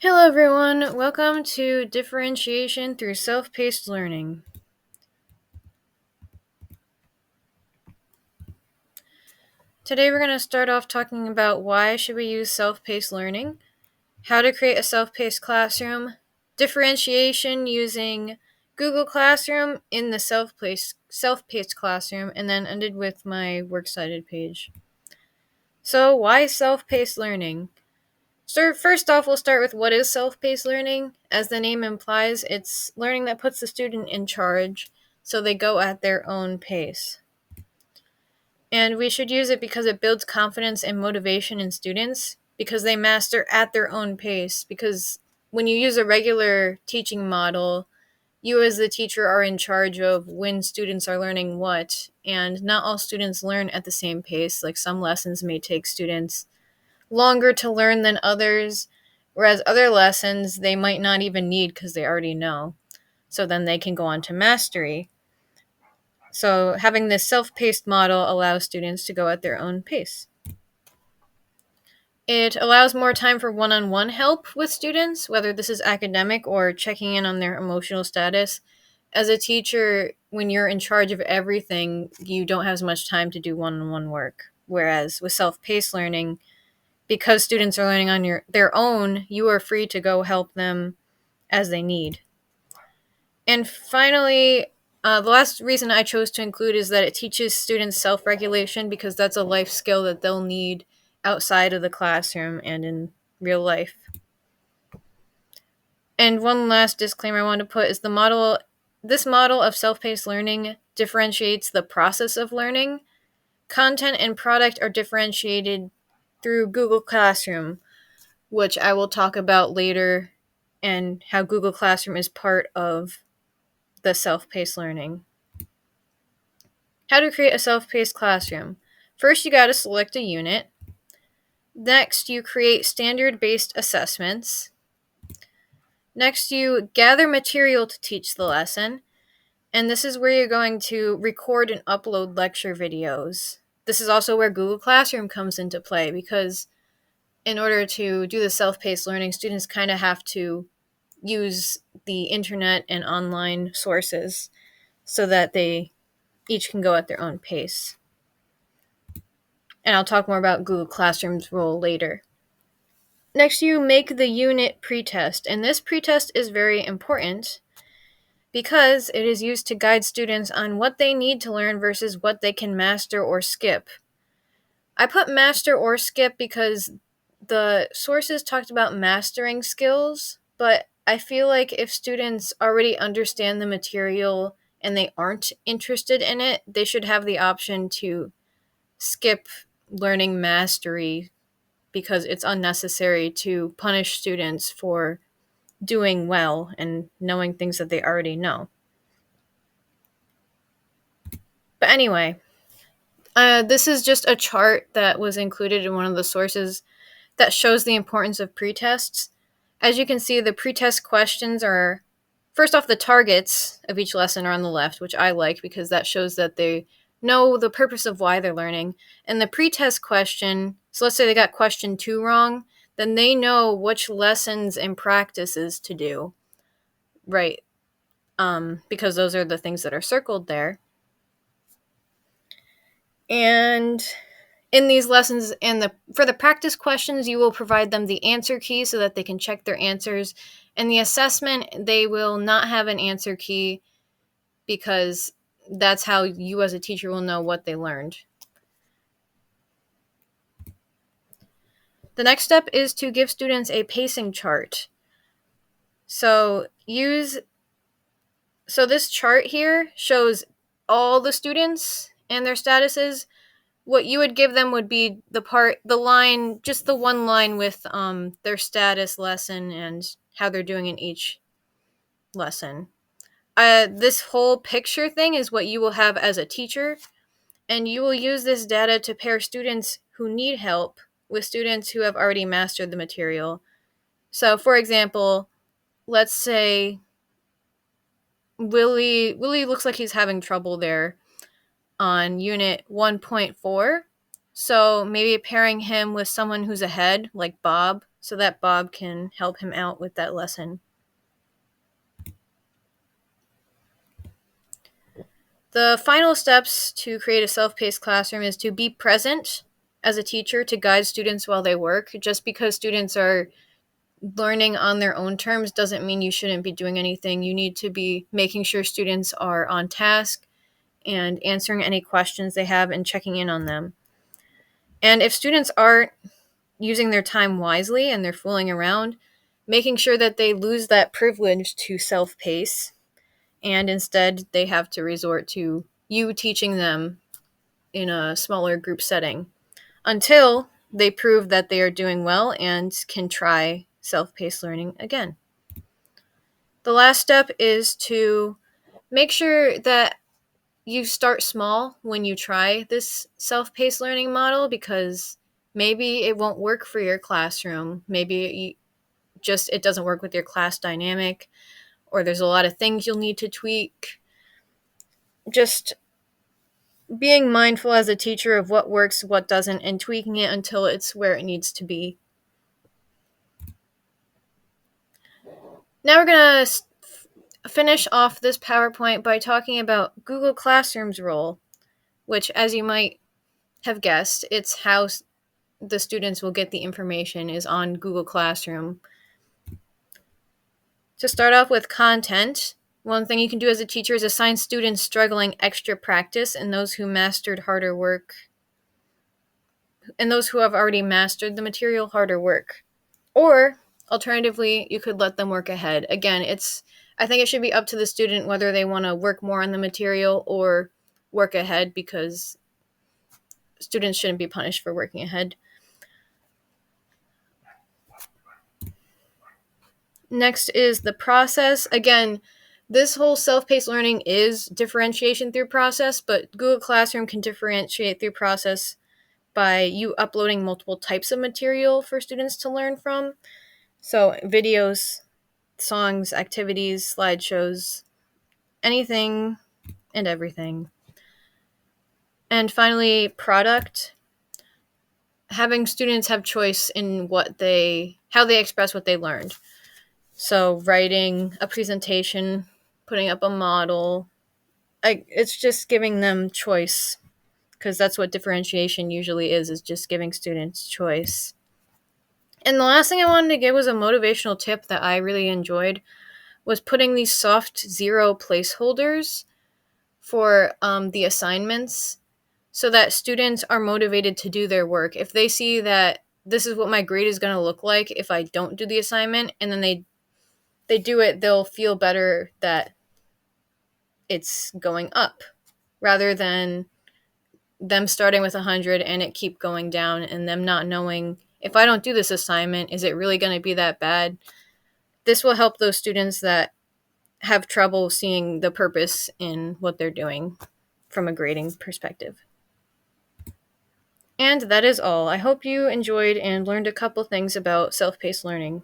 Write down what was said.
Hello everyone, welcome to Differentiation through Self-Paced Learning. Today we're going to start off talking about why should we use self-paced learning, how to create a self-paced classroom, differentiation using Google Classroom in the self-paced classroom, and then ended with my works cited page. So why self-paced learning? So first off, we'll start with what is self-paced learning. As the name implies, it's learning that puts the student in charge, so they go at their own pace. And we should use it because it builds confidence and motivation in students because they master at their own pace. Because when you use a regular teaching model, you as the teacher are in charge of when students are learning what, and not all students learn at the same pace. Like some lessons may take students longer to learn than others, whereas other lessons they might not even need because they already know. So then they can go on to mastery. So having this self-paced model allows students to go at their own pace. It allows more time for one-on-one help with students, whether this is academic or checking in on their emotional status. As a teacher, when you're in charge of everything, you don't have as much time to do one-on-one work. Whereas with self-paced learning, because students are learning on their own, you are free to go help them as they need. And finally, the last reason I chose to include is that it teaches students self-regulation because that's a life skill that they'll need outside of the classroom and in real life. And one last disclaimer I want to put is this model of self-paced learning differentiates the process of learning. Content and product are differentiated through Google Classroom, which I will talk about later, and how Google Classroom is part of the self-paced learning. How to create a self-paced classroom. First, you got to select a unit. Next, you create standard-based assessments. Next, you gather material to teach the lesson. And this is where you're going to record and upload lecture videos. This is also where Google Classroom comes into play because in order to do the self-paced learning, students kind of have to use the internet and online sources so that they each can go at their own pace. And I'll talk more about Google Classroom's role later. Next, you make the unit pretest, and this pretest is very important because it is used to guide students on what they need to learn versus what they can master or skip. I put master or skip because the sources talked about mastering skills, but I feel like if students already understand the material and they aren't interested in it, they should have the option to skip learning mastery because it's unnecessary to punish students for doing well and knowing things that they already know. But anyway, this is just a chart that was included in one of the sources that shows the importance of pretests. As you can see, the pretest questions are, first off, the targets of each lesson are on the left, which I like because that shows that they know the purpose of why they're learning. And the pretest question, so let's say they got question 2 wrong, then they know which lessons and practices to do, right? Because those are the things that are circled there. And in these lessons and for the practice questions, you will provide them the answer key so that they can check their answers. And the assessment, they will not have an answer key because that's how you as a teacher will know what they learned. The next step is to give students a pacing chart. So this chart here shows all the students and their statuses. What you would give them would be just the one line with their status lesson and how they're doing in each lesson. This whole picture thing is what you will have as a teacher, and you will use this data to pair students who need help with students who have already mastered the material. So, for example, let's say Willie looks like he's having trouble there on unit 1.4. So maybe pairing him with someone who's ahead, like Bob, so that Bob can help him out with that lesson. The final steps to create a self-paced classroom is to be present as a teacher to guide students while they work. Just because students are learning on their own terms doesn't mean you shouldn't be doing anything. You need to be making sure students are on task and answering any questions they have and checking in on them. And if students aren't using their time wisely and they're fooling around, making sure that they lose that privilege to self-pace, and instead they have to resort to you teaching them in a smaller group setting until they prove that they are doing well and can try self-paced learning again. The last step is to make sure that you start small when you try this self-paced learning model, because maybe it won't work for your classroom. Maybe it doesn't work with your class dynamic, or there's a lot of things you'll need to tweak. Just being mindful as a teacher of what works, what doesn't, and tweaking it until it's where it needs to be. Now we're going to finish off this PowerPoint by talking about Google Classroom's role, which, as you might have guessed, it's how the students will get the information is on Google Classroom. To start off with content, one thing you can do as a teacher is assign students struggling extra practice and those who mastered harder work, and those who have already mastered the material harder work. Or alternatively, you could let them work ahead. Again, I think it should be up to the student whether they want to work more on the material or work ahead, because students shouldn't be punished for working ahead. Next is the process. Again, this whole self-paced learning is differentiation through process, but Google Classroom can differentiate through process by you uploading multiple types of material for students to learn from. So videos, songs, activities, slideshows, anything and everything. And finally, product. Having students have choice in how they express what they learned. So writing a presentation, putting up a model, it's just giving them choice, because that's what differentiation usually is just giving students choice. And the last thing I wanted to give was a motivational tip that I really enjoyed, was putting these soft zero placeholders for the assignments so that students are motivated to do their work. If they see that this is what my grade is going to look like if I don't do the assignment, and then they do it, they'll feel better that it's going up, rather than them starting with 100 and it keep going down and them not knowing, if I don't do this assignment, is it really going to be that bad? This will help those students that have trouble seeing the purpose in what they're doing from a grading perspective. And that is all. I hope you enjoyed and learned a couple things about self-paced learning.